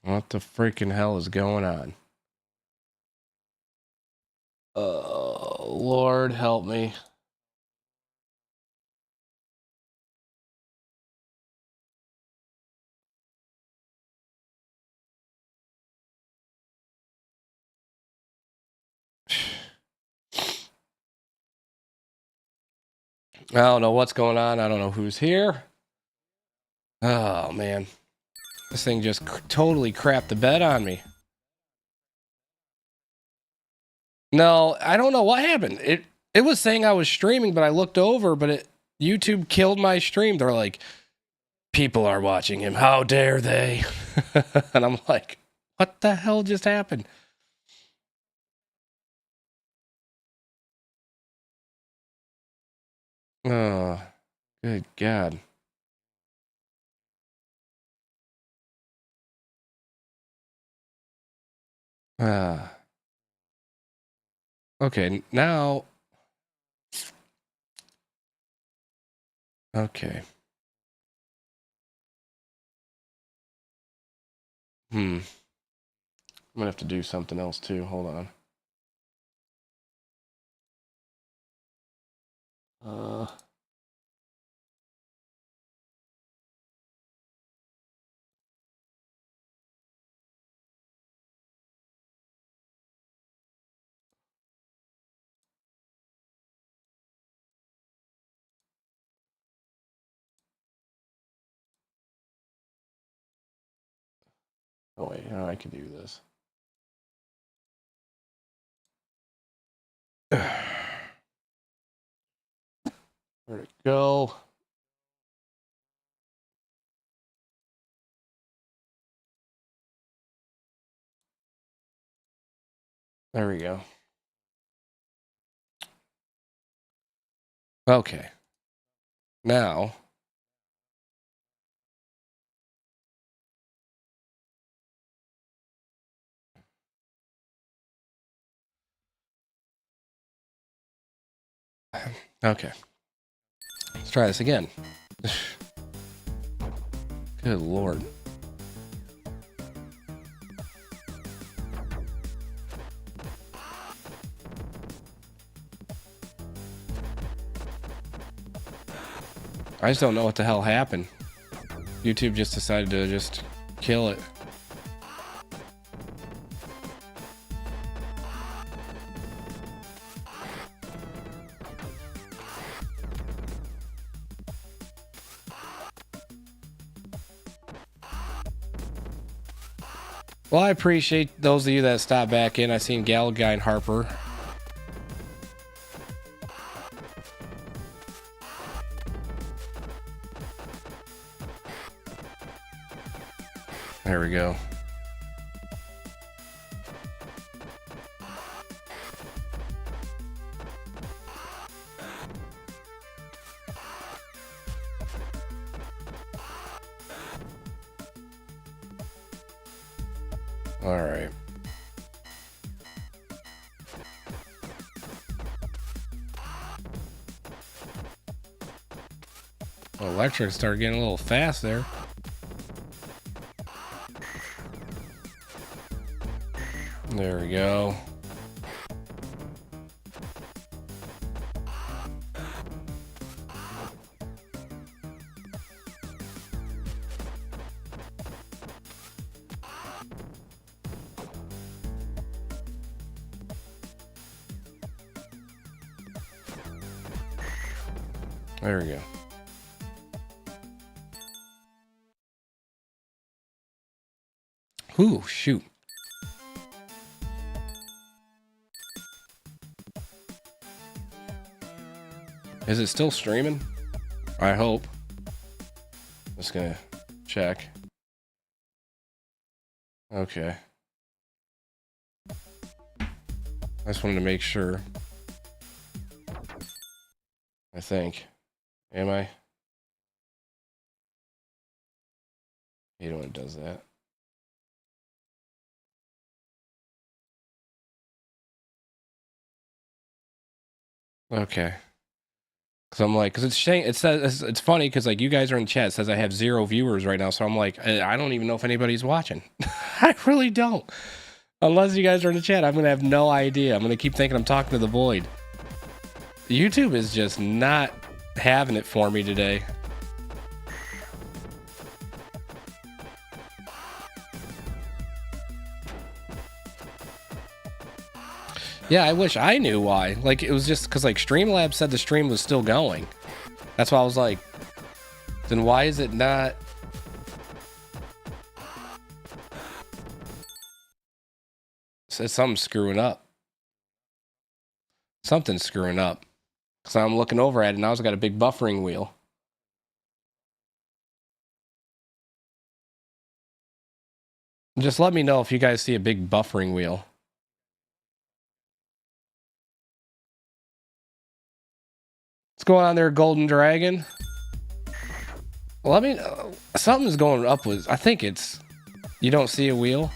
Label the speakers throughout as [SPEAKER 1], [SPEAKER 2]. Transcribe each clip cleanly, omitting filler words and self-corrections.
[SPEAKER 1] What the freaking hell is going on? Oh, Lord help me. I don't know what's going on. I don't know who's here. Oh, man. This thing just totally crapped the bed on me. No, I don't know what happened. It was saying I was streaming, but I looked over, but YouTube killed my stream. They're like, people are watching him. How dare they? And I'm like, what the hell just happened? Oh, good God. Ah. Okay, now. Okay. I'm gonna have to do something else too. Hold on. Uh. Oh wait, I can do this. Where'd it go? There we go. Okay. Now. Okay. Let's try this again. Good Lord. I just don't know what the hell happened. YouTube just decided to just kill it. Well, I appreciate those of you that stopped back in. I seen Guy and Harper. There we go. All right. Well, electric started getting a little fast there. There we go. There we go. Ooh, shoot. Is it still streaming? I hope. Just gonna check. Okay. I just wanted to make sure. I think. Am I? You know when it does that. Okay. Cause I'm like, cause it's saying it says it's funny because like you guys are in chat, it says I have 0 viewers right now, so I'm like I don't even know if anybody's watching. I really don't. Unless you guys are in the chat, I'm gonna have no idea. I'm gonna keep thinking I'm talking to the void. YouTube is just not having it for me today. Yeah, I wish I knew why. Like, it was just because, like, Streamlabs said the stream was still going. That's why I was like, then why is it not? Something's screwing up. Something's screwing up. Because I'm looking over at it, and now it's got a big buffering wheel. Just let me know if you guys see a big buffering wheel. What's going on there, Golden Dragon? Well, I mean, something's going up with. I think it's. You don't see a wheel?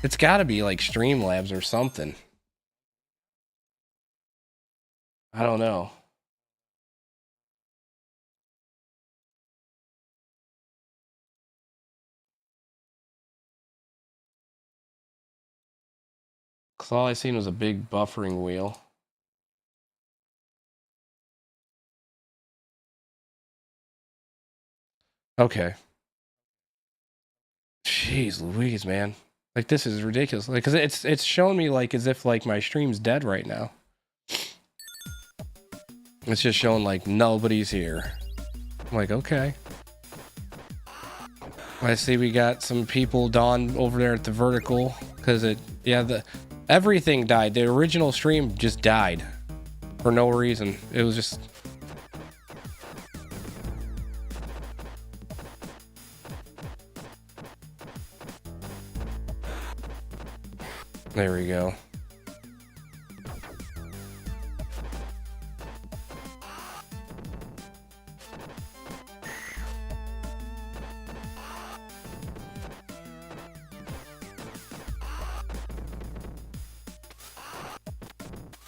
[SPEAKER 1] It's got to be like Streamlabs or something. I don't know. Because all I seen was a big buffering wheel. Okay. Jeez Louise, man. Like, this is ridiculous. Like, because it's showing me, like, as if, like, my stream's dead right now. It's just showing, like, nobody's here. I'm like, okay. I see we got some people Dawn over there at the vertical. Because everything died. The original stream just died. For no reason. It was just... There we go.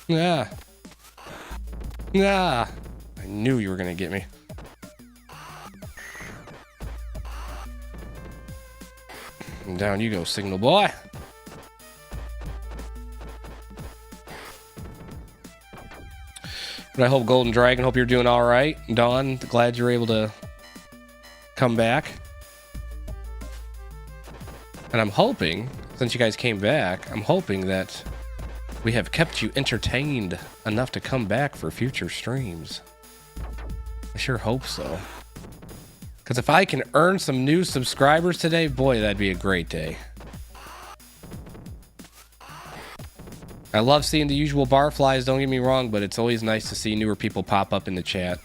[SPEAKER 1] Yeah. Yeah. I knew you were gonna get me. And down you go, signal boy. But I hope Golden Dragon, hope you're doing all right. Dawn, glad you're able to come back. And I'm hoping, since you guys came back, I'm hoping that we have kept you entertained enough to come back for future streams. I sure hope so. Because if I can earn some new subscribers today, boy, that'd be a great day. I love seeing the usual barflies, don't get me wrong, but it's always nice to see newer people pop up in the chat.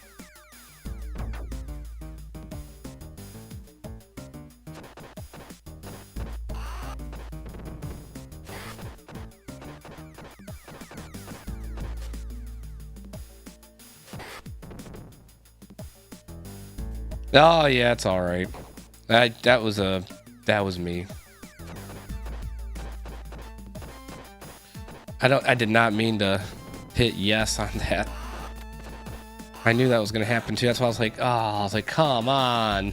[SPEAKER 1] Oh yeah, it's all right. That was me. I did not mean to hit yes on that. I knew that was gonna happen too. That's why I was like, come on.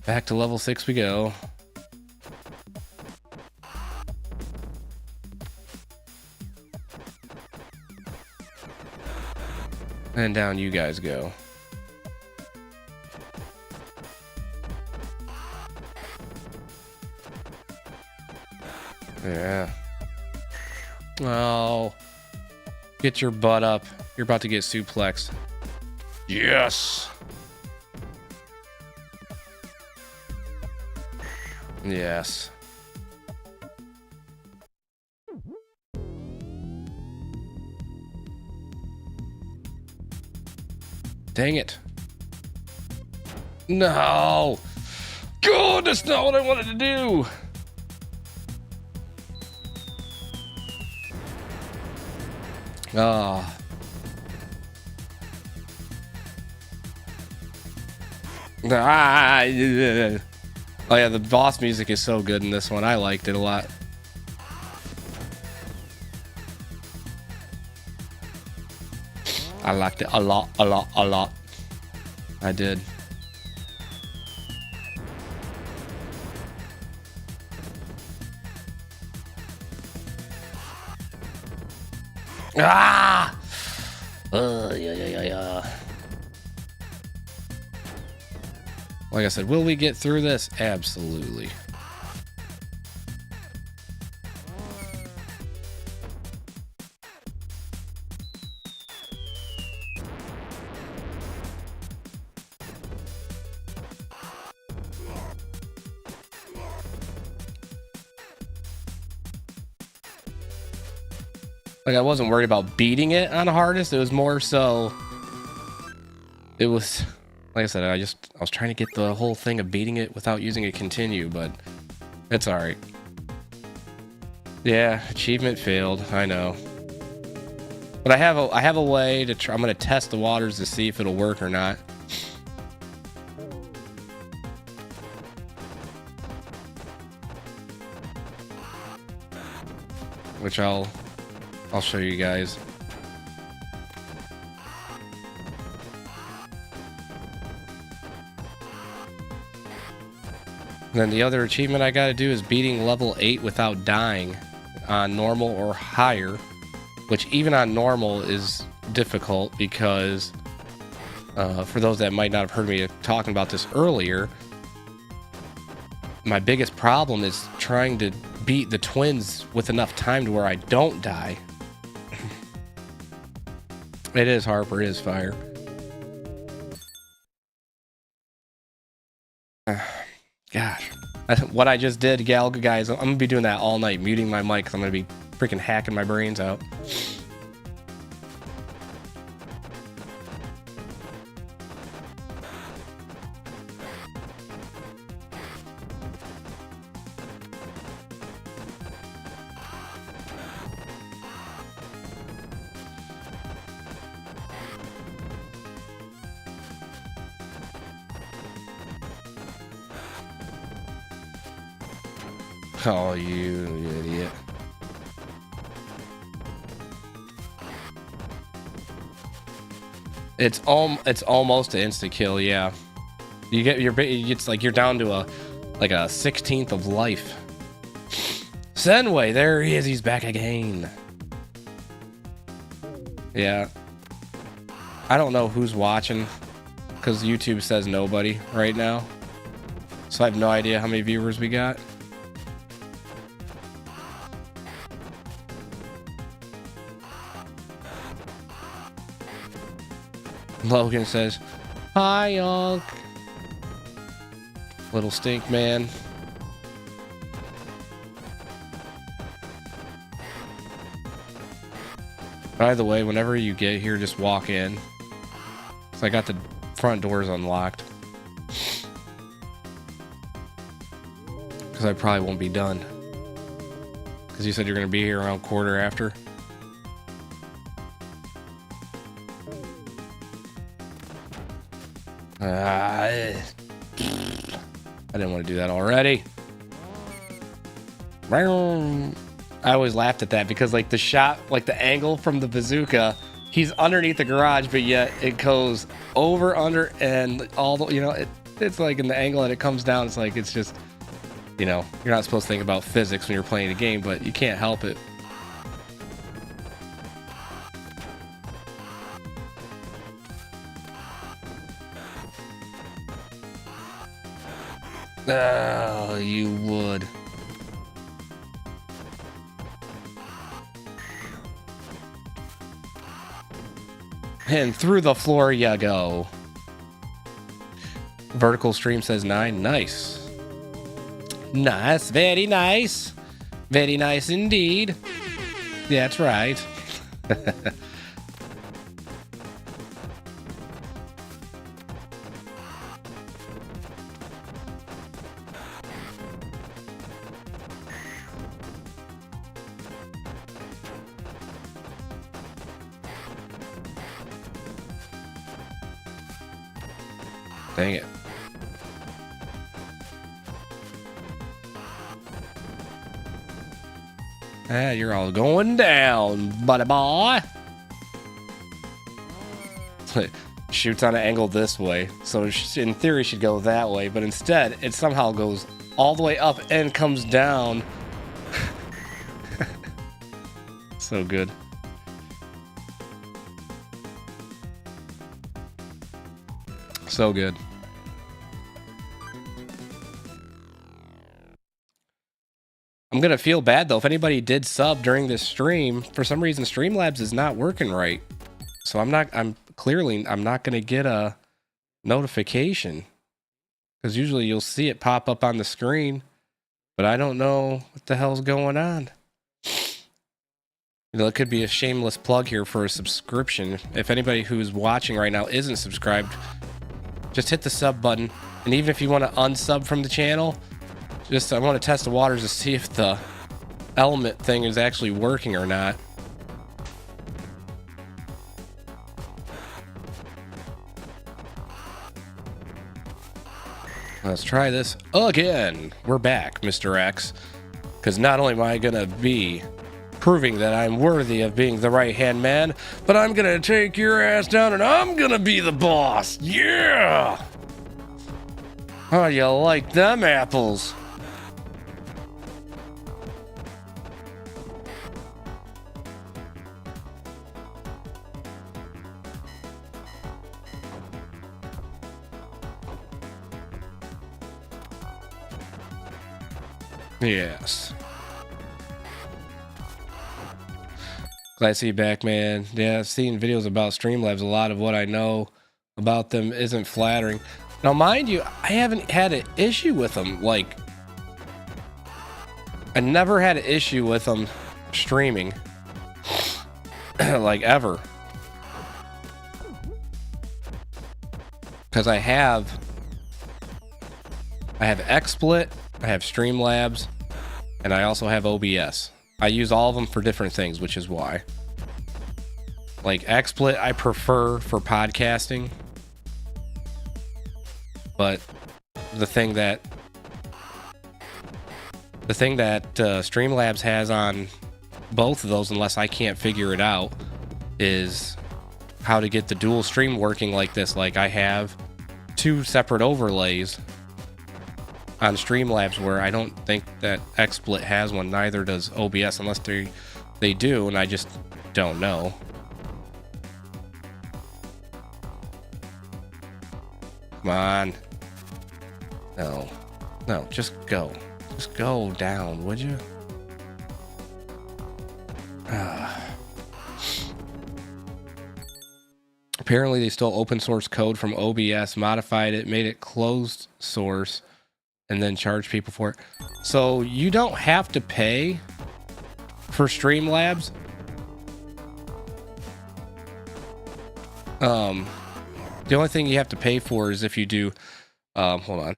[SPEAKER 1] Back to level 6 we go. And down you guys go. Yeah. Oh. Get your butt up. You're about to get suplexed. Yes. Yes. Dang it. No. God, that's not what I wanted to do. Ah. Ah. Oh yeah, the boss music is so good in this one. I liked it a lot. I liked it a lot, a lot, a lot. I did. Ah! Yeah. Like I said, will we get through this? Absolutely. Like, I wasn't worried about beating it on hardest. It was more so... It was... Like I said, I was trying to get the whole thing of beating it without using a continue, but... It's alright. Yeah, achievement failed. I know. But I have a way to try... I'm going to test the waters to see if it'll work or not. Which I'll show you guys. And then the other achievement I gotta do is beating level 8 without dying on normal or higher, which even on normal is difficult because for those that might not have heard me talking about this earlier, my biggest problem is trying to beat the twins with enough time to where I don't die. It is Harper, it is fire. Gosh. What I just did, guys, I'm gonna be doing that all night, muting my mic, because I'm gonna be freaking hacking my brains out. Oh, you idiot. It's almost an insta kill, yeah. It's like you're down to a 16th of life. Senway, there he is, he's back again. Yeah. I don't know who's watching, because YouTube says nobody right now. So I have no idea how many viewers we got. Logan says, "Hi, Yonk." Little stink man. By the way, whenever you get here, just walk in. So I got the front doors unlocked. Because I probably won't be done. Because you said you're going to be here around quarter after. I didn't want to do that already. I always laughed at that because like the shot, like the angle from the bazooka, he's underneath the garage, but yet it goes over, under, and all the, you know, it's like in the angle that it comes down, it's like, it's just, you know, you're not supposed to think about physics when you're playing a game, but you can't help it. Oh, you would. And through the floor you go. Vertical Stream says 9. Nice. Nice. Very nice. Very nice indeed. That's right. Dang it. Ah, you're all going down, buddy boy. shoots on an angle this way. So in theory, should go that way. But instead, it somehow goes all the way up and comes down. So good. So good. I'm gonna feel bad though if anybody did sub during this stream. For some reason, Streamlabs is not working right. So I'm not gonna get a notification. Because usually you'll see it pop up on the screen. But I don't know what the hell's going on. You know, it could be a shameless plug here for a subscription. If anybody who's watching right now isn't subscribed, just hit the sub button. And even if you want to unsub from the channel, I want to test the waters to see if the element thing is actually working or not. Let's try this again. We're back, Mr. X. Because not only am I going to be proving that I'm worthy of being the right-hand man, but I'm going to take your ass down and I'm going to be the boss. Yeah! How do you like them apples? Yes. Glad to see you back, man. Yeah, I've seen videos about Streamlabs. A lot of what I know about them isn't flattering. Now, mind you, I haven't had an issue with them. Like, I never had an issue with them streaming. Like, ever. Because I have XSplit, I have Streamlabs, and I also have OBS. I use all of them for different things, which is why. Like XSplit, I prefer for podcasting. But the thing that Streamlabs has on both of those, unless I can't figure it out, is how to get the dual stream working like this. Like I have 2 separate overlays on Streamlabs where I don't think that XSplit has one. Neither does OBS, unless they do, and I just don't know. Come on. No, just go. Just go down, would you? Apparently they stole open source code from OBS, modified it, made it closed source, and then charge people for it. So you don't have to pay for Streamlabs. The only thing you have to pay for is if you do, hold on.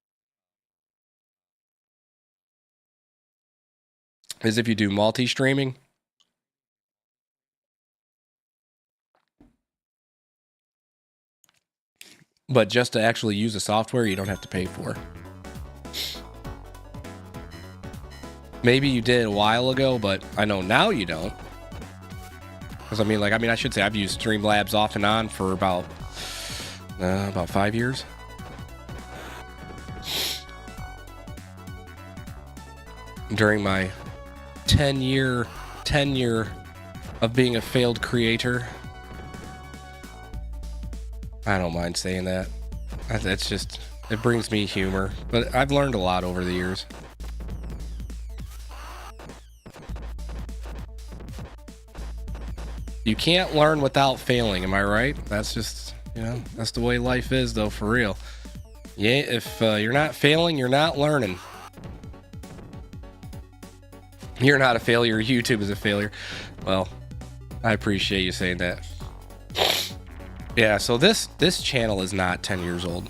[SPEAKER 1] Is if you do multi-streaming. But just to actually use the software, you don't have to pay for. Maybe you did a while ago, but I know now you don't. Because I should say I've used Streamlabs off and on for about 5 years. During my 10-year tenure of being a failed creator. I don't mind saying that. That's just, it brings me humor. But I've learned a lot over the years. You can't learn without failing, am I right? That's just, that's the way life is, though, for real. Yeah, if you're not failing, you're not learning. You're not a failure. YouTube is a failure. Well, I appreciate you saying that. Yeah, so this channel is not 10 years old.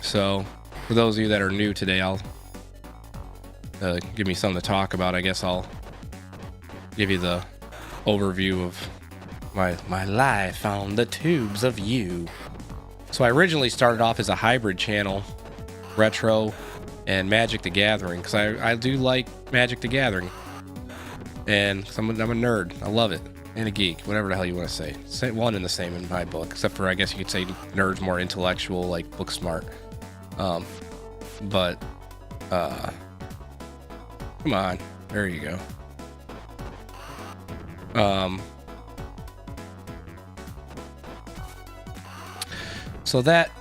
[SPEAKER 1] So, for those of you that are new today, I'll give me something to talk about. I guess I'll give you the overview of my life on the tubes of you. So I originally started off as a hybrid channel, retro and Magic the Gathering, because I do like Magic the Gathering, and I'm a nerd. I love it. and a geek, whatever the hell you want to say. One and the same in my book, except for I guess you could say nerd's more intellectual, like book smart. But come on, there you go. So that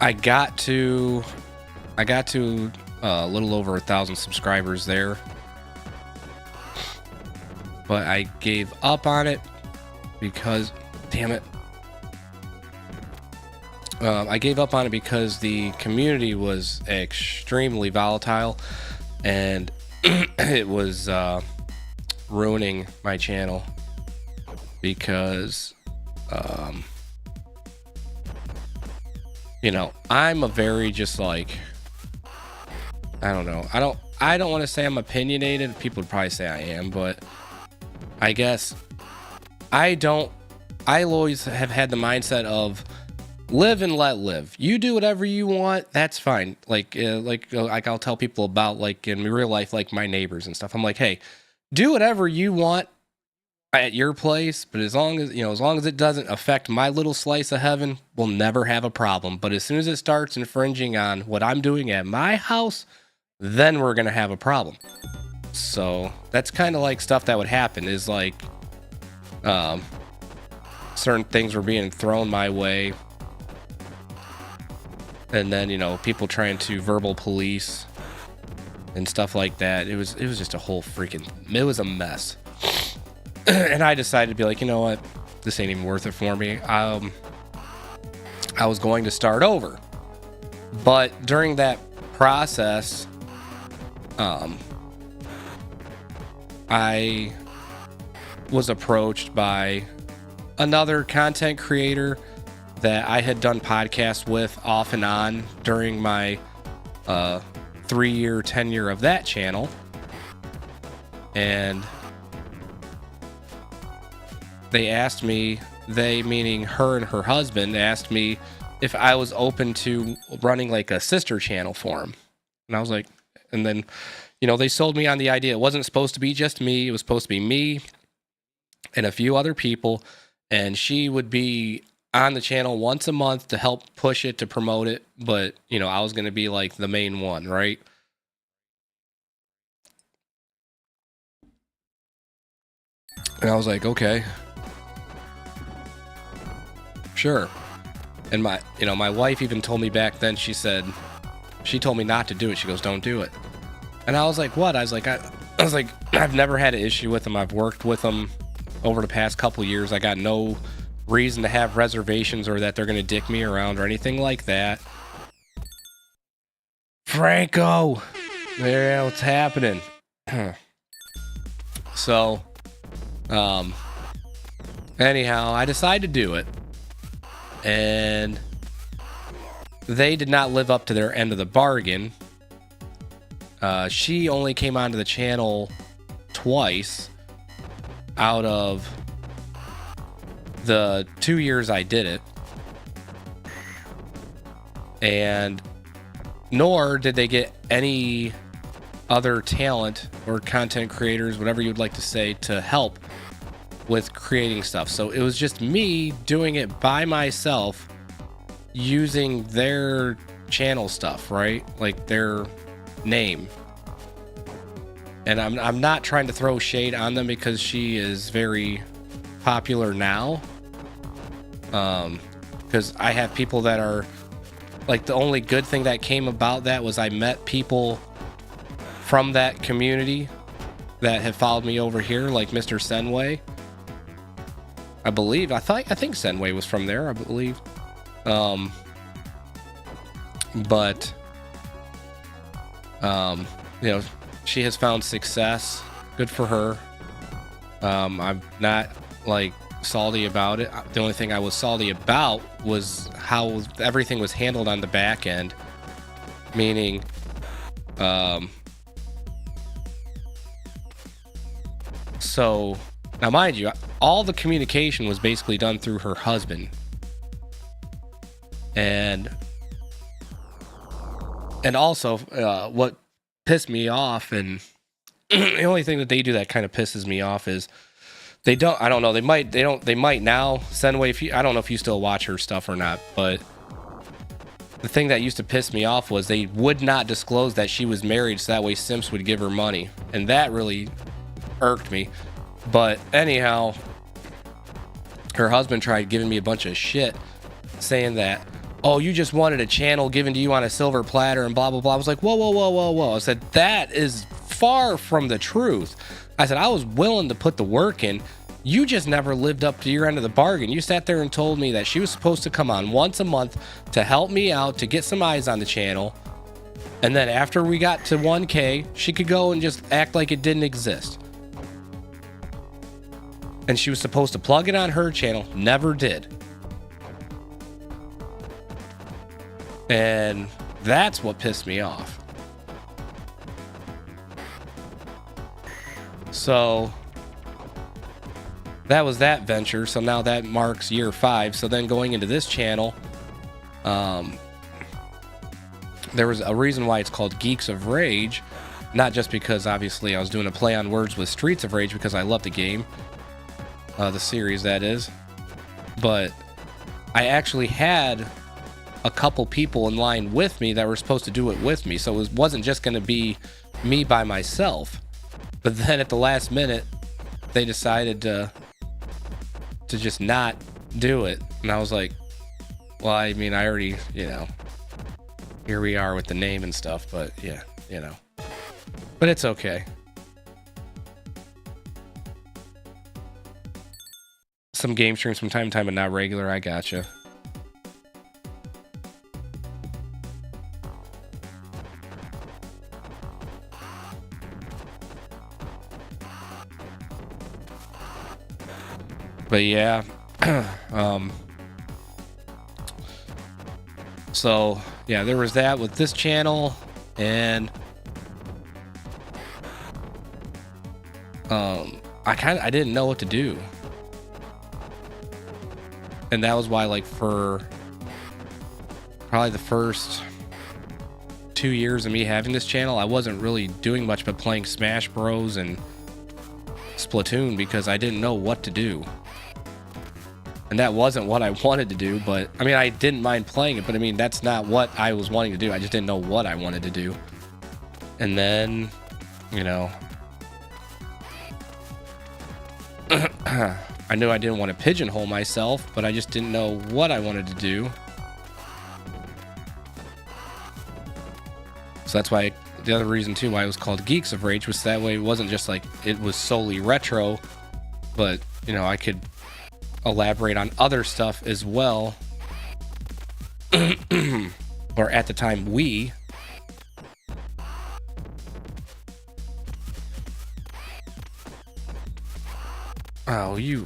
[SPEAKER 1] I got to a little over 1,000 subscribers there, but I gave up on it because, damn it, I gave up on it because the community was extremely volatile, and it was ruining my channel because you know, I'm a very just like, I don't know. I don't want to say I'm opinionated. People would probably say I am, but I guess I always have had the mindset of live and let live. You do whatever you want. That's fine. Like I'll tell people about, like, in real life, like my neighbors and stuff. I'm like, hey, do whatever you want at your place, but as long as it doesn't affect my little slice of heaven, we'll never have a problem. But as soon as it starts infringing on what I'm doing at my house, then we're gonna have a problem. So that's kind of like stuff that would happen, is like certain things were being thrown my way, and then, you know, people trying to verbal police and stuff like that. It was just a whole it was a mess. And I decided to be like, you know what, this ain't even worth it for me. I was going to start over, but during that process, I was approached by another content creator that I had done podcasts with off and on during my 3-year tenure of that channel, and they asked me, they meaning her and her husband, asked me if I was open to running like a sister channel for them. And I was like, and then, you know, they sold me on the idea. It wasn't supposed to be just me. It was supposed to be me and a few other people. And she would be on the channel once a month to help push it, to promote it. But, you know, I was going to be like the main one, right? And I was like, okay, sure. And my wife even told me back then, she told me not to do it. She goes, don't do it. And I was like, what? I was like, I've never had an issue with them. I've worked with them over the past couple years. I got no reason to have reservations or that they're going to dick me around or anything like that. Franco, there, what's happening? So, anyhow, I decided to do it, and they did not live up to their end of the bargain. She only came onto the channel twice out of the 2 years I did it, and nor did they get any other talent or content creators, whatever you'd like to say, to help with creating stuff. So it was just me doing it by myself, using their channel stuff, right? Like their name. And I'm not trying to throw shade on them because she is very popular now. Because I have people that are like, the only good thing that came about that was I met people from that community that have followed me over here, like Mr. Senway. I believe, I think Senway was from there, I believe. But you know, she has found success. Good for her. I'm not like salty about it. The only thing I was salty about was how everything was handled on the back end. Meaning, so now mind you, all the communication was basically done through her husband. And also, what pissed me off, and the only thing that they do that kind of pisses me off, is They don't. I don't know. They might. They don't. They might now. Senway. If you, I don't know if you still watch her stuff or not, but the thing that used to piss me off was they would not disclose that she was married, so that way Simps would give her money, and that really irked me. But anyhow, her husband tried giving me a bunch of shit, saying that, oh, you just wanted a channel given to you on a silver platter and blah blah blah. I was like, whoa, whoa, whoa, whoa, whoa. I said that is far from the truth. I said I was willing to put the work in. You just never lived up to your end of the bargain. You sat there and told me that she was supposed to come on once a month to help me out, to get some eyes on the channel. And then after we got to 1K, she could go and just act like it didn't exist. And she was supposed to plug it on her channel. Never did. And that's what pissed me off. So that was that venture. So now that marks year 5. So then going into this channel, there was a reason why it's called Geeks of Rage. Not just because obviously I was doing a play on words with Streets of Rage, because I love the game, the series that is. But I actually had a couple people in line with me that were supposed to do it with me. So it wasn't just going to be me by myself. But then at the last minute, they decided to just not do it. And I was like, well, I mean, I already, you know, here we are with the name and stuff, but yeah, you know, but it's okay. Some game streams from time to time, but not regular. I gotcha. But yeah, so yeah, there was that with this channel, and I didn't know what to do, and that was why, like, for probably the first 2 years of me having this channel, I wasn't really doing much but playing Smash Bros and Splatoon, because I didn't know what to do. And that wasn't what I wanted to do, but I mean, I didn't mind playing it, but I mean, that's not what I was wanting to do. I just didn't know what I wanted to do. And then, you know, I knew I didn't want to pigeonhole myself, but I just didn't know what I wanted to do. So that's why, the other reason too why it was called Geeks of Rage was that way it wasn't just like it was solely retro, but, you know, I could elaborate on other stuff as well. Or at the time, Wii. Oh, you.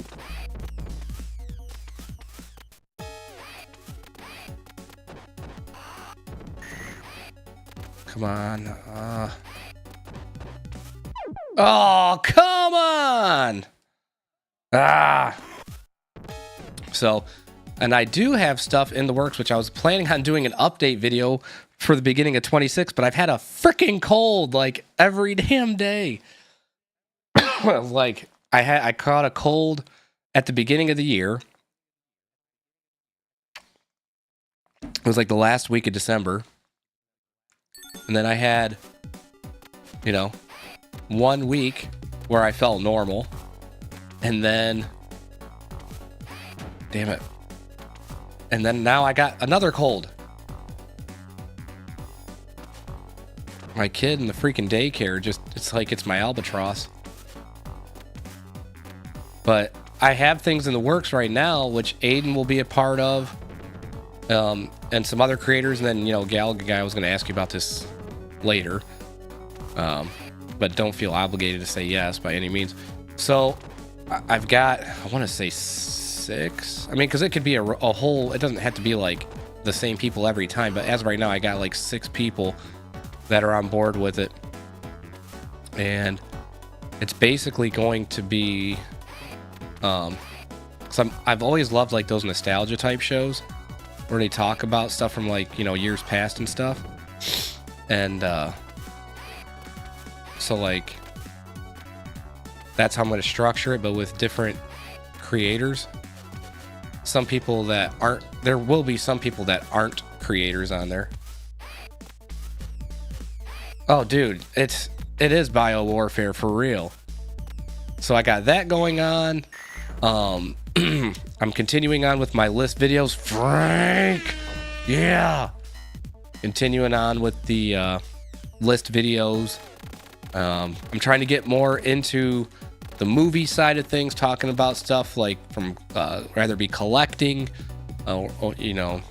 [SPEAKER 1] Come on. Oh, come on. Ah. So, and I do have stuff in the works, which I was planning on doing an update video for the beginning of 26, but I've had a freaking cold like every damn day. Like, I caught a cold at the beginning of the year. It was like the last week of December. And then I had, you know, 1 week where I felt normal. And then, damn it. And then now I got another cold. My kid in the freaking daycare just, it's like it's my albatross. But I have things in the works right now, which Aiden will be a part of, and some other creators. And then, you know, Galaga guy, I was going to ask you about this later. But don't feel obligated to say yes by any means. So I've got, I want to say 6. I mean, because it could be a whole, it doesn't have to be like the same people every time. But as of right now, I got like 6 people that are on board with it. And it's basically going to be, so I've always loved like those nostalgia type shows where they talk about stuff from, like, you know, years past and stuff. And so like that's how I'm going to structure it, but with different creators. Some people that aren't, there will be some people that aren't creators on there. Oh, dude, it is bio warfare for real. So I got that going on. I'm continuing on with my list videos. Frank, yeah. Continuing on with the list videos. I'm trying to get more into the movie side of things, talking about stuff like from rather be collecting, or you know.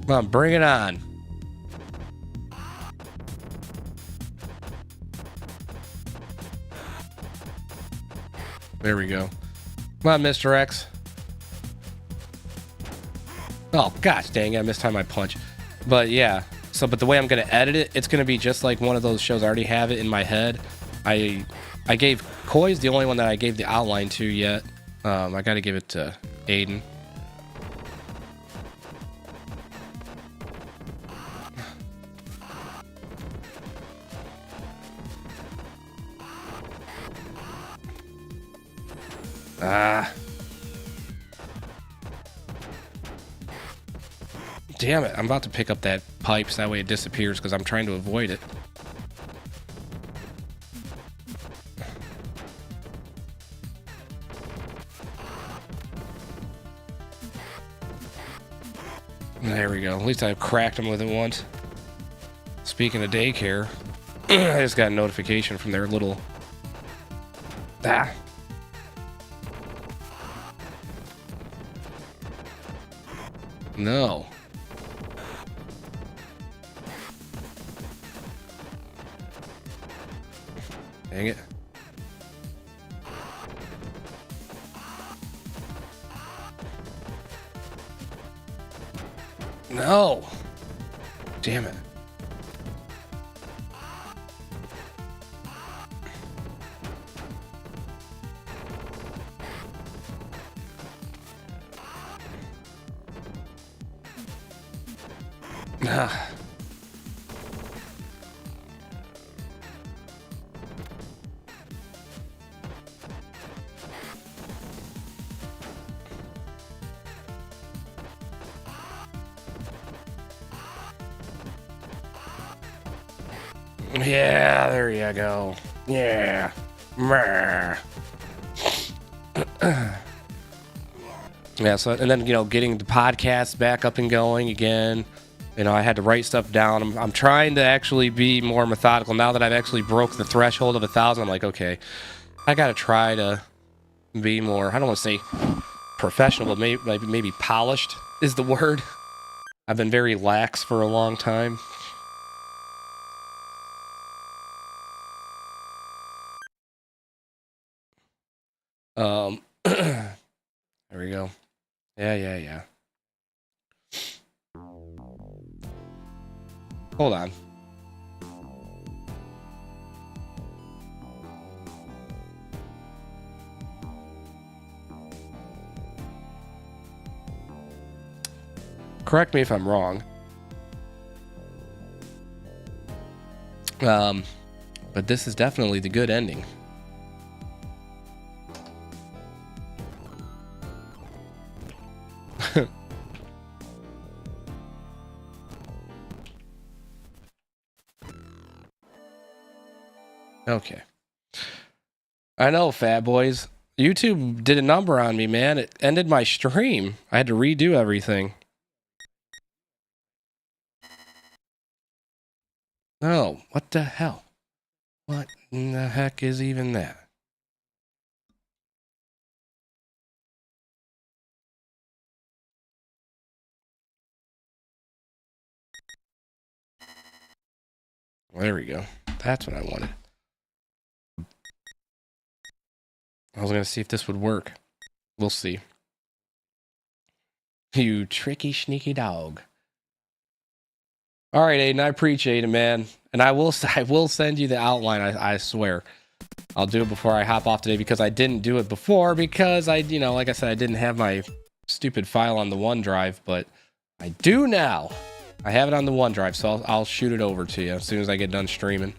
[SPEAKER 1] Come on, bring it on. There we go. Come on, Mr. X. Oh, gosh dang it, I mistimed my punch. But yeah, so, but the way I'm going to edit it, it's going to be just like one of those shows. I already have it in my head. I gave Koi's the only one that I gave the outline to yet. I got to give it to Aiden. Damn it, I'm about to pick up that pipe so that way it disappears because I'm trying to avoid it. There we go. At least I cracked him with it once. Speaking of daycare, I just got a notification from their little... No. Dang it. No. Damn it. Yeah, there you go. Yeah. Yeah, so, and then, you know, getting the podcast back up and going again. You know, I had to write stuff down. I'm trying to actually be more methodical now that I've actually broke the threshold of 1,000. I'm like, okay, I got to try to be more, I don't want to say professional, but maybe polished is the word. I've been very lax for a long time. There we go. Yeah. Hold on. Correct me if I'm wrong. But this is definitely the good ending. Okay. I know, Fat Boys. YouTube did a number on me, man. It ended my stream. I had to redo everything. Oh, what the hell? What in the heck is even that? There we go. That's what I wanted. I was going to see if this would work. We'll see. You tricky, sneaky dog. All right, Aiden, I appreciate it, man. And I will send you the outline, I swear. I'll do it before I hop off today because I didn't do it before because like I said, I didn't have my stupid file on the OneDrive, but I do now. I have it on the OneDrive, so I'll shoot it over to you as soon as I get done streaming.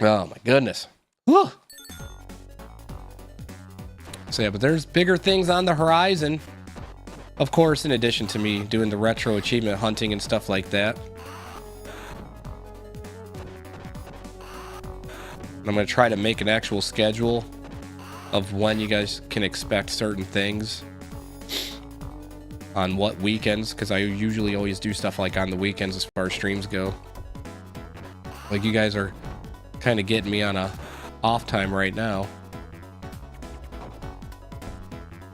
[SPEAKER 1] Oh my goodness. Whew. So yeah, but there's bigger things on the horizon. Of course, in addition to me doing the retro achievement hunting and stuff like that. I'm going to try to make an actual schedule of when you guys can expect certain things on what weekends, because I usually always do stuff like on the weekends as far as streams go. Like you guys are kind of getting me on a off time right now,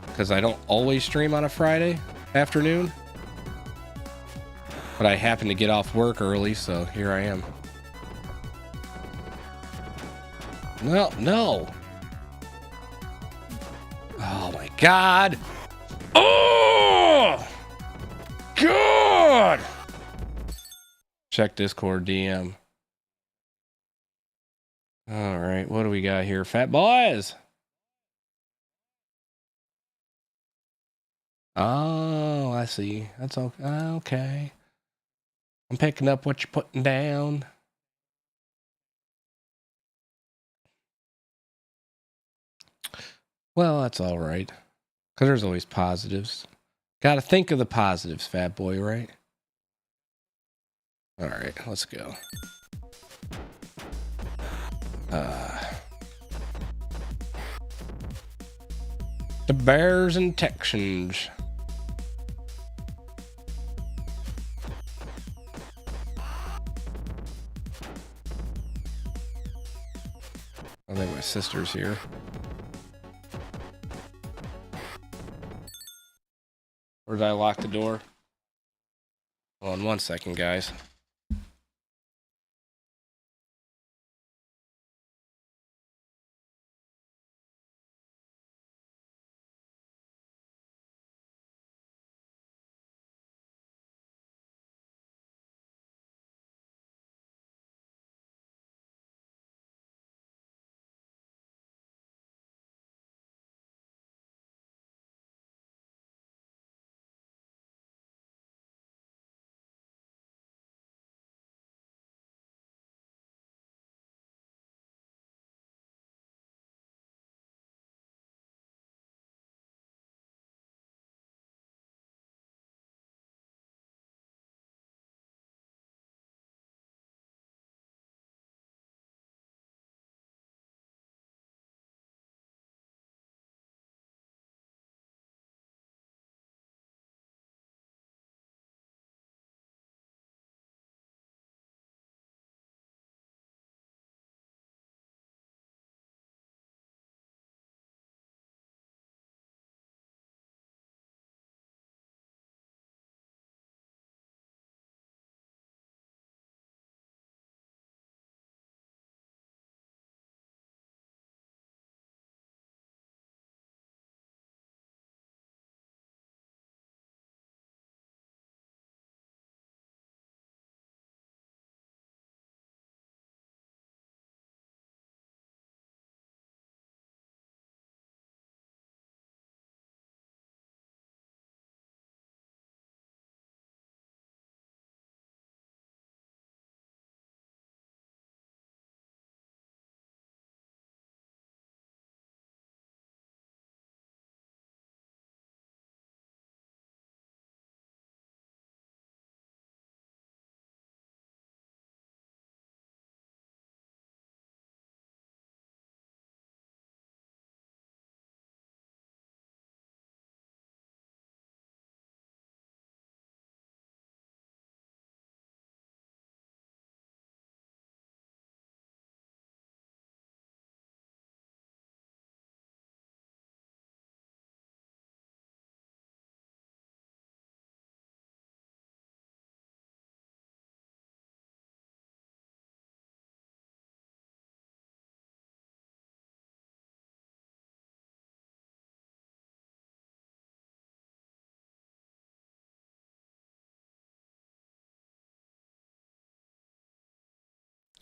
[SPEAKER 1] because I don't always stream on a Friday afternoon, but I happen to get off work early, so here I am. No. Oh my God. Oh God. Check Discord DM. All right, what do we got here, fat boys? Oh, I see. That's okay. Okay. I'm picking up what you're putting down. Well, that's all right. Because there's always positives. Got to think of the positives, fat boy, right? All right, let's go. The Bears and Texans. I think my sister's here. Or did I lock the door? Hold on 1 second, guys.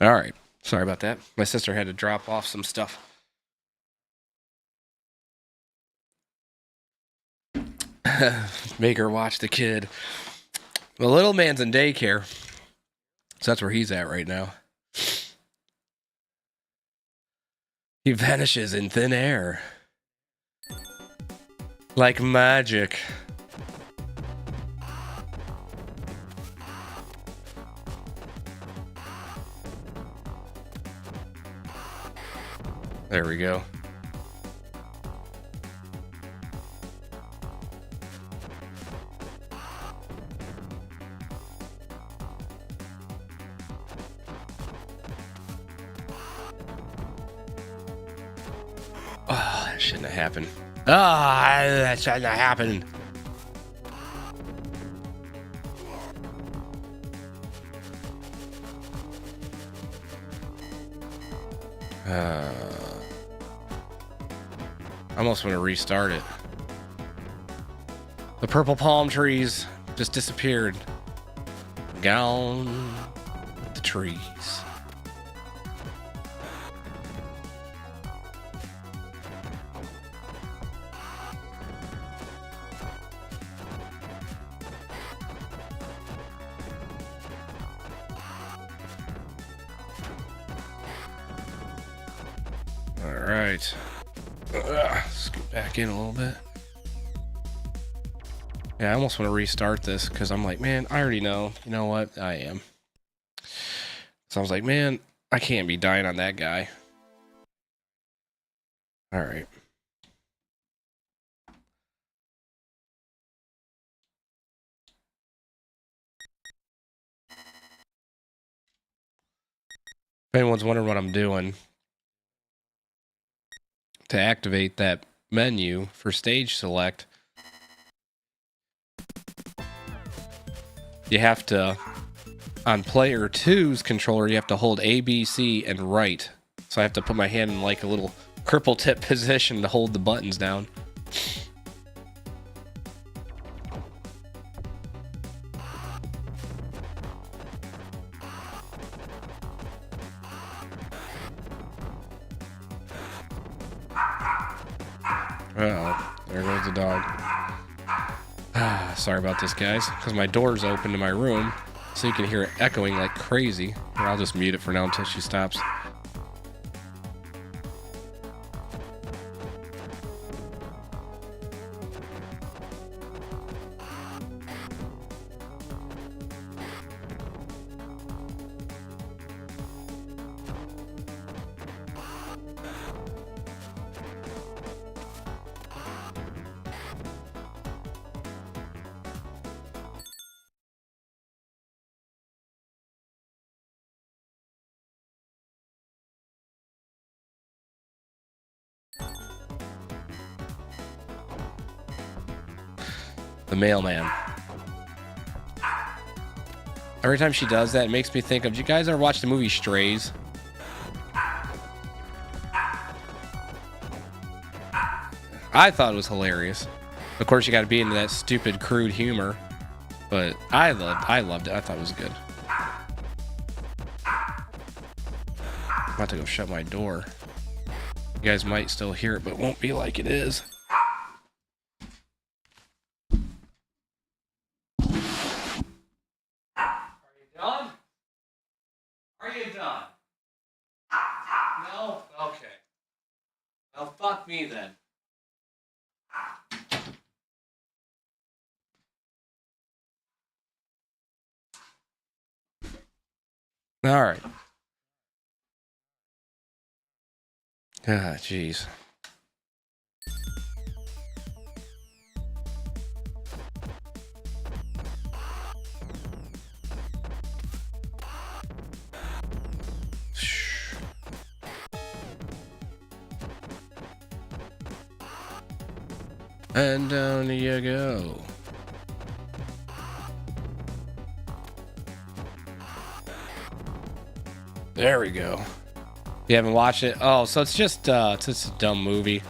[SPEAKER 1] All right. Sorry about that. My sister had to drop off some stuff. Make her watch the kid. The little man's in daycare. So that's where he's at right now. He vanishes in thin air. Like magic. There we go. Oh, that shouldn't have happened. That shouldn't have happened. I almost want to restart it. The purple palm trees just disappeared. Gone with the trees. All right. Scoot back in a little bit. Yeah, I almost want to restart this because I'm like, man, I already know. You know what? I am. So I was like, man, I can't be dying on that guy. All right. If anyone's wondering what I'm doing, to activate that menu for stage select, you have to, on player 2's controller, you have to hold A, B, C, and right. So I have to put my hand in like a little cripple tip position to hold the buttons down. Uh-oh, there goes the dog. Sorry about this, guys, because my door's open to my room, so you can hear it echoing like crazy. Or I'll just mute it for now until she stops. The mailman. Every time she does that, it makes me think of, did you guys ever watch the movie Strays? I thought it was hilarious. Of course, you got to be into that stupid, crude humor, but I loved it. I thought it was good. I'm about to go shut my door. You guys might still hear it, but it won't be like it is. Done? Are you done? No? Okay. Well, fuck me then. All right. Ah, jeez. And down you go. There we go. You haven't watched it? Oh, so it's just a dumb movie.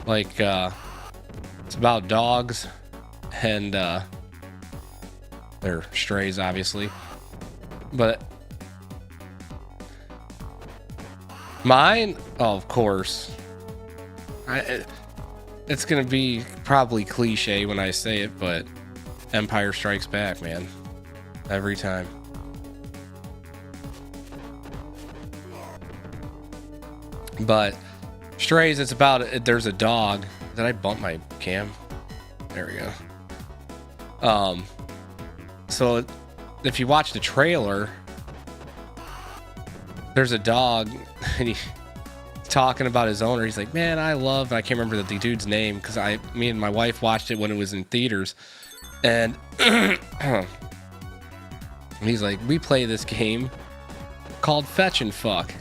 [SPEAKER 1] Like, it's about dogs and they're strays, obviously. But Mine? Oh, of course. It's gonna be probably cliche when I say it, but Empire Strikes Back, man. Every time. But Strays, it's about, there's a dog. Did I bump my cam? There we go. So if you watch the trailer, there's a dog and he's talking about his owner. He's like, man, I can't remember the dude's name because me and my wife watched it when it was in theaters. And he's like, we play this game called Fetch and Fuck.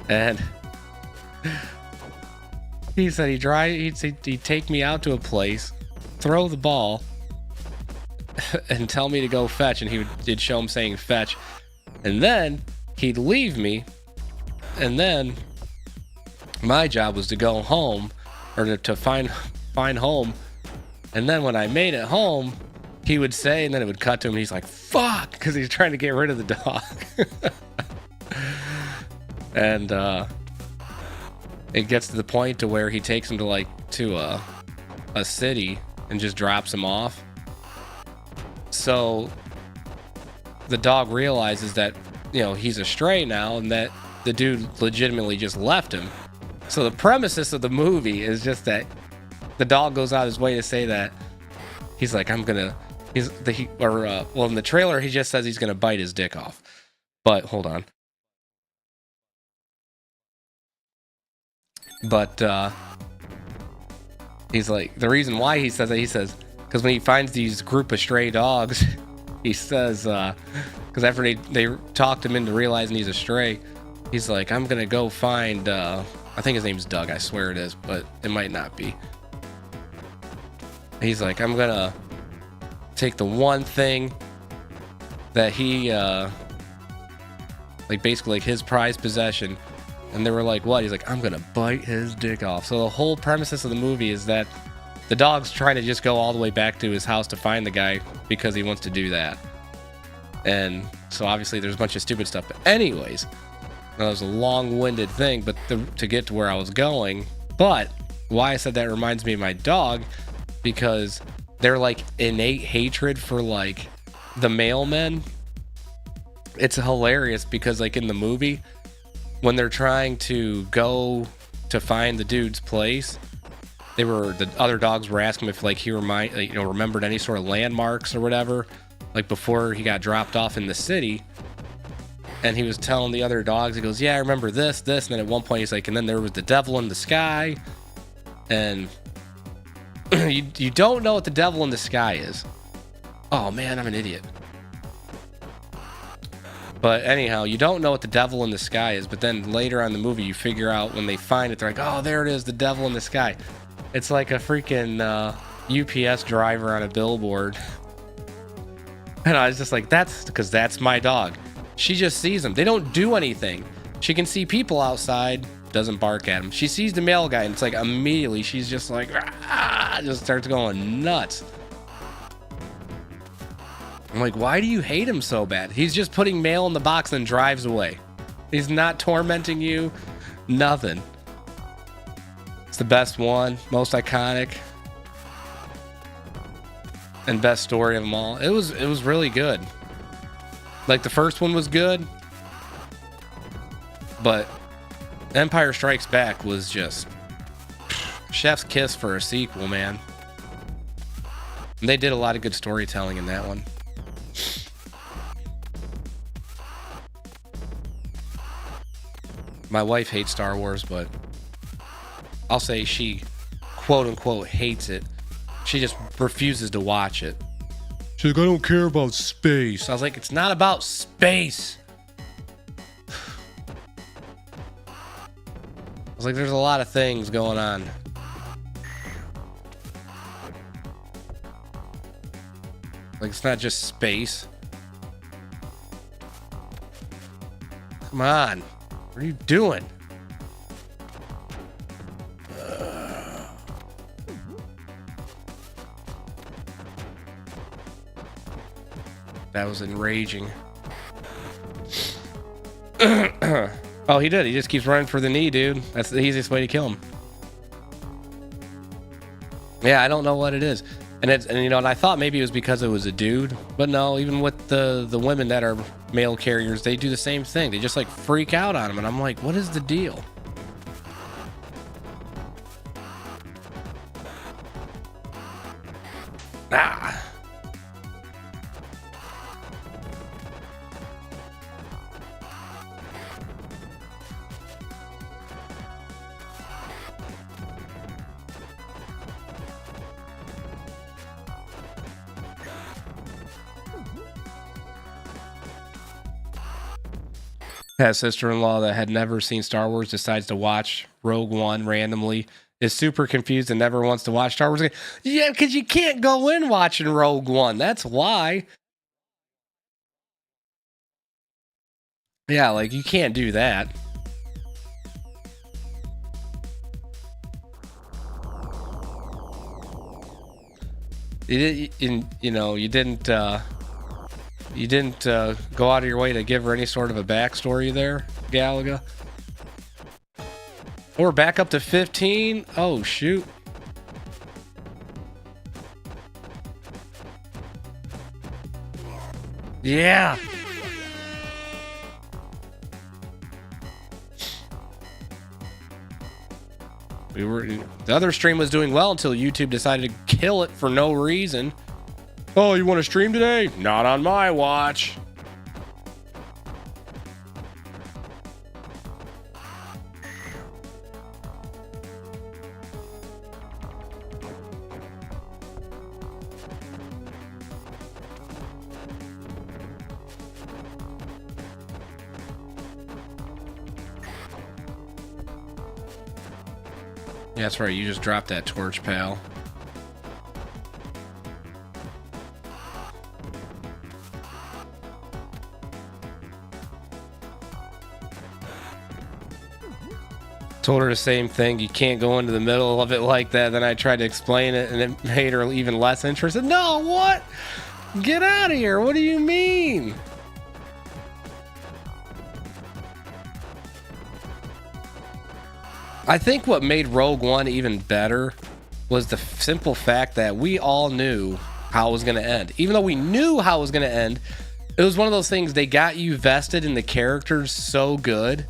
[SPEAKER 1] And he said he'd take me out to a place, throw the ball, and tell me to go fetch, and he'd show him saying fetch, and then he'd leave me, and then my job was to go home, or to find home, and then when I made it home, he would say, and then it would cut to him, and he's like, fuck, because he's trying to get rid of the dog. And it gets to the point to where he takes him to a city and just drops him off. So the dog realizes that, he's a stray now and that the dude legitimately just left him. So the premises of the movie is just that the dog goes out his way to say that he's like, in the trailer, he just says he's going to bite his dick off. But hold on. But he's like, the reason why he says that, he says, because when he finds these group of stray dogs, he says, because after they talked him into realizing he's a stray, he's like, I'm gonna go find, I think his name's Doug, I swear it is, but it might not be. He's like, I'm gonna take the one thing that he, basically his prized possession. And they were like, what? He's like, I'm going to bite his dick off. So the whole premises of the movie is that the dog's trying to just go all the way back to his house to find the guy because he wants to do that. And so obviously there's a bunch of stupid stuff. But anyways, that was a long-winded thing, but to get to where I was going. But why I said that reminds me of my dog, because they're like innate hatred for like the mailmen. It's hilarious because like in the movie, when they're trying to go to find the dude's place, the other dogs were asking him if like he remembered any sort of landmarks or whatever, like before he got dropped off in the city. And he was telling the other dogs, he goes, yeah, I remember this, and then at one point he's like, and then there was the devil in the sky. And you don't know what the devil in the sky is. Oh man, I'm an idiot. But anyhow, you don't know what the devil in the sky is, but then later on in the movie, you figure out when they find it, they're like, oh, there it is, the devil in the sky. It's like a freaking UPS driver on a billboard. And I was just like, that's my dog. She just sees them. They don't do anything. She can see people outside, doesn't bark at them. She sees the mail guy, and it's like immediately she's just like, just starts going nuts. I'm like, why do you hate him so bad? He's just putting mail in the box and drives away. He's not tormenting you. Nothing. It's the best one, most iconic, and best story of them all. It was really good. Like the first one was good, but Empire Strikes Back was just chef's kiss for a sequel, man. And they did a lot of good storytelling in that one. My wife hates Star Wars, but I'll say she, quote unquote, hates it. She just refuses to watch it. She's like, I don't care about space. I was like, it's not about space. I was like, there's a lot of things going on. Like, it's not just space. Come on. What are you doing? That was enraging. Oh, he did. He just keeps running for the knee, dude. That's the easiest way to kill him. Yeah, I don't know what it is. And I thought maybe it was because it was a dude, but no, even with the women that are male carriers, they do the same thing. They just like freak out on him, and I'm like, what is the deal? Ah. Had a sister-in-law that had never seen Star Wars decides to watch Rogue One randomly, is super confused and never wants to watch Star Wars again. Yeah, because you can't go in watching Rogue One. That's why. Yeah, like you can't do that. You didn't go out of your way to give her any sort of a backstory there, Galaga? Or back up to 15? Oh, shoot. Yeah. The other stream was doing well until YouTube decided to kill it for no reason. Oh, you want to stream today? Not on my watch. Yeah, that's right. You just dropped that torch, pal. Told her the same thing. You can't go into the middle of it like that. Then I tried to explain it, and it made her even less interested. No, what? Get out of here. What do you mean? I think what made Rogue One even better was the simple fact that we all knew how it was going to end. Even though we knew how it was going to end, it was one of those things, they got you vested in the characters so good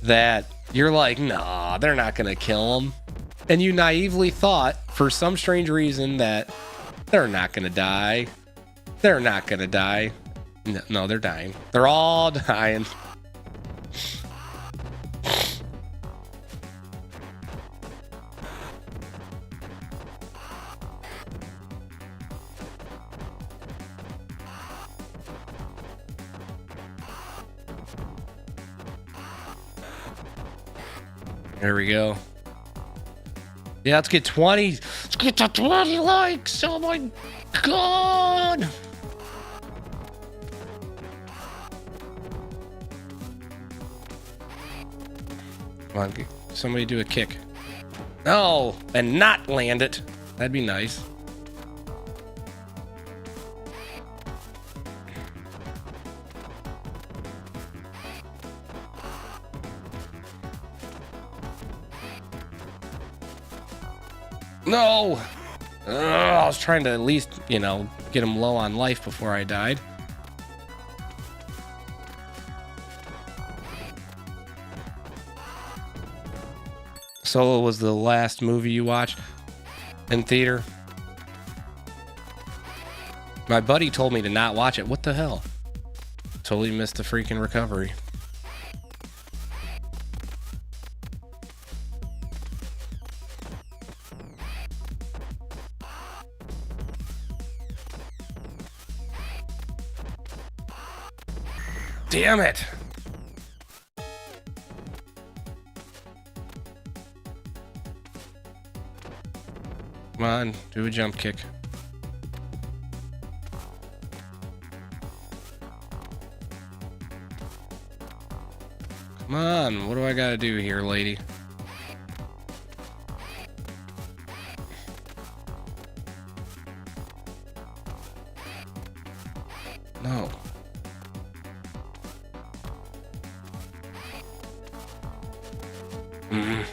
[SPEAKER 1] that you're like, nah, they're not going to kill him. And you naively thought, for some strange reason, that they're not going to die. They're not going to die. No, they're dying. They're all dying. There we go. Yeah, let's get 20. Let's get to 20 likes. Oh my god. Come on, somebody do a kick. No, and not land it. That'd be nice. No! I was trying to at least, get him low on life before I died. Solo was the last movie you watched in theater. My buddy told me to not watch it. What the hell? Totally missed the freaking recovery. Damn it! Come on, do a jump kick. Come on, what do I gotta do here, lady? No. Mm.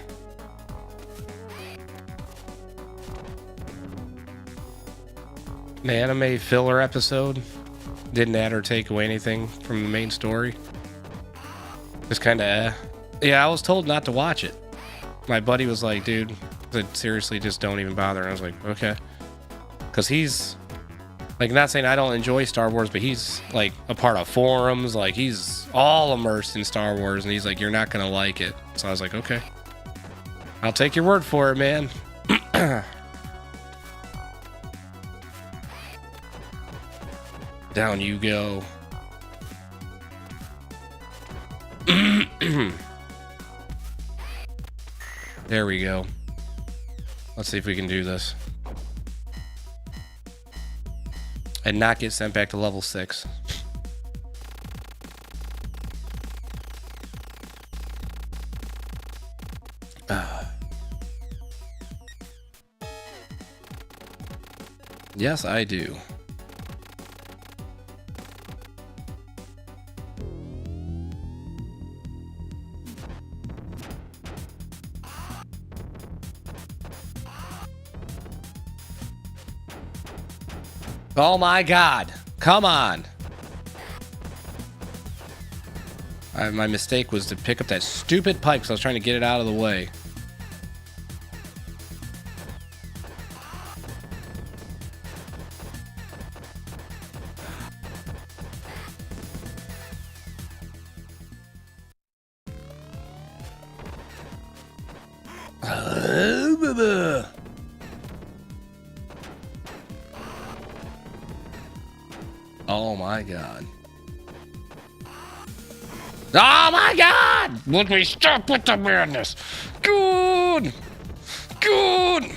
[SPEAKER 1] The anime filler episode didn't add or take away anything from the main story. Just kind of, yeah, I was told not to watch it. My buddy was like, dude, seriously, just don't even bother. And I was like, okay. Because he's, like, not saying I don't enjoy Star Wars, but he's, like, a part of forums. Like, he's all immersed in Star Wars. And he's like, you're not going to like it. So I was like, okay. I'll take your word for it, man. Down you go. There we go. Let's see if we can do this. And not get sent back to level 6. Yes, I do. Oh my God. Come on. My mistake was to pick up that stupid pipe because I was trying to get it out of the way. Oh my God. Oh my God! Let me stop with the madness. Good! Good!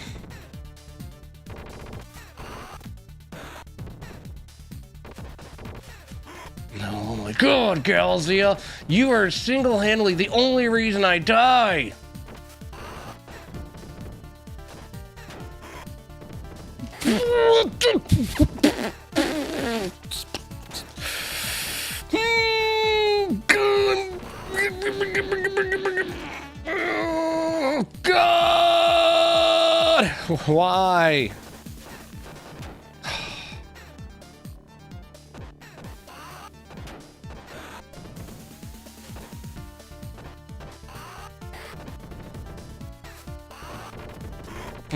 [SPEAKER 1] Oh my God, Galzia. You are single-handedly the only reason I die. Oh, God! Why?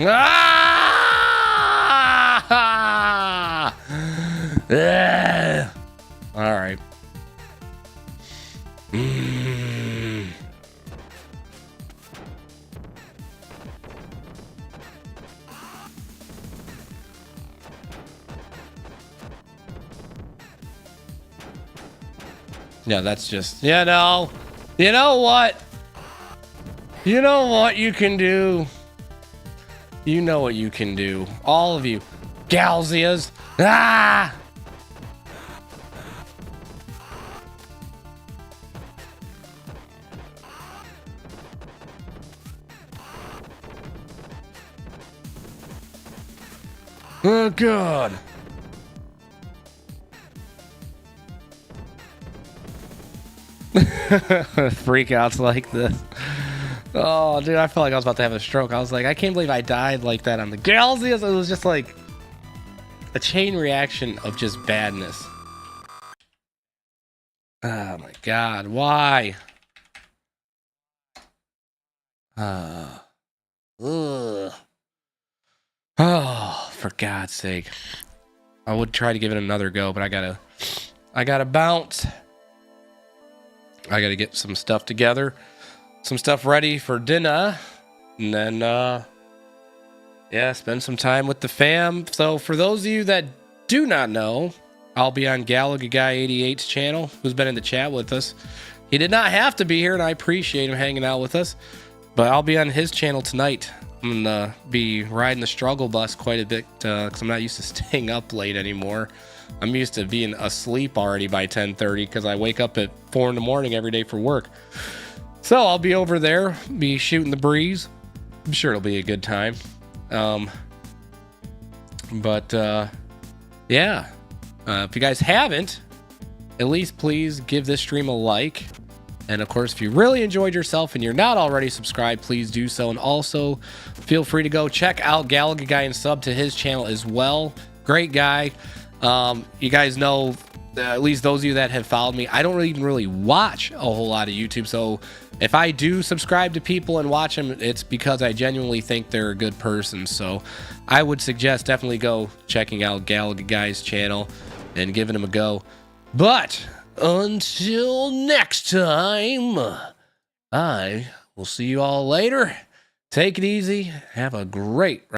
[SPEAKER 1] Ah! All right. Yeah, that's just, you know what? You know what you can do? You know what you can do. All of you. Galzias. Ah! Oh, God. Freakouts like this. Oh, dude, I felt like I was about to have a stroke. I was like, I can't believe I died like that on the Galzias. It was just like a chain reaction of just badness. Oh, my God. Why? Ugh. Oh, for God's sake. I would try to give it another go, but I gotta bounce. I gotta get some stuff together, some stuff ready for dinner, and then, yeah, spend some time with the fam. So for those of you that do not know, I'll be on Galaga Guy 88's channel, who's been in the chat with us. He did not have to be here, and I appreciate him hanging out with us, but I'll be on his channel tonight. I'm gonna be riding the struggle bus quite a bit because I'm not used to staying up late anymore. I'm used to being asleep already by 10:30 because I wake up at 4 in the morning every day for work. So I'll be over there, be shooting the breeze. I'm sure it'll be a good time. Yeah. If you guys haven't, at least please give this stream a like. And of course, if you really enjoyed yourself and you're not already subscribed, please do so. And also, feel free to go check out Galaga Guy and sub to his channel as well. Great guy. You guys know, at least those of you that have followed me, I don't even really watch a whole lot of YouTube. So if I do subscribe to people and watch them, it's because I genuinely think they're a good person. So I would suggest definitely go checking out Galaga Guy's channel and giving him a go. But until next time, I will see you all later. Take it easy. Have a great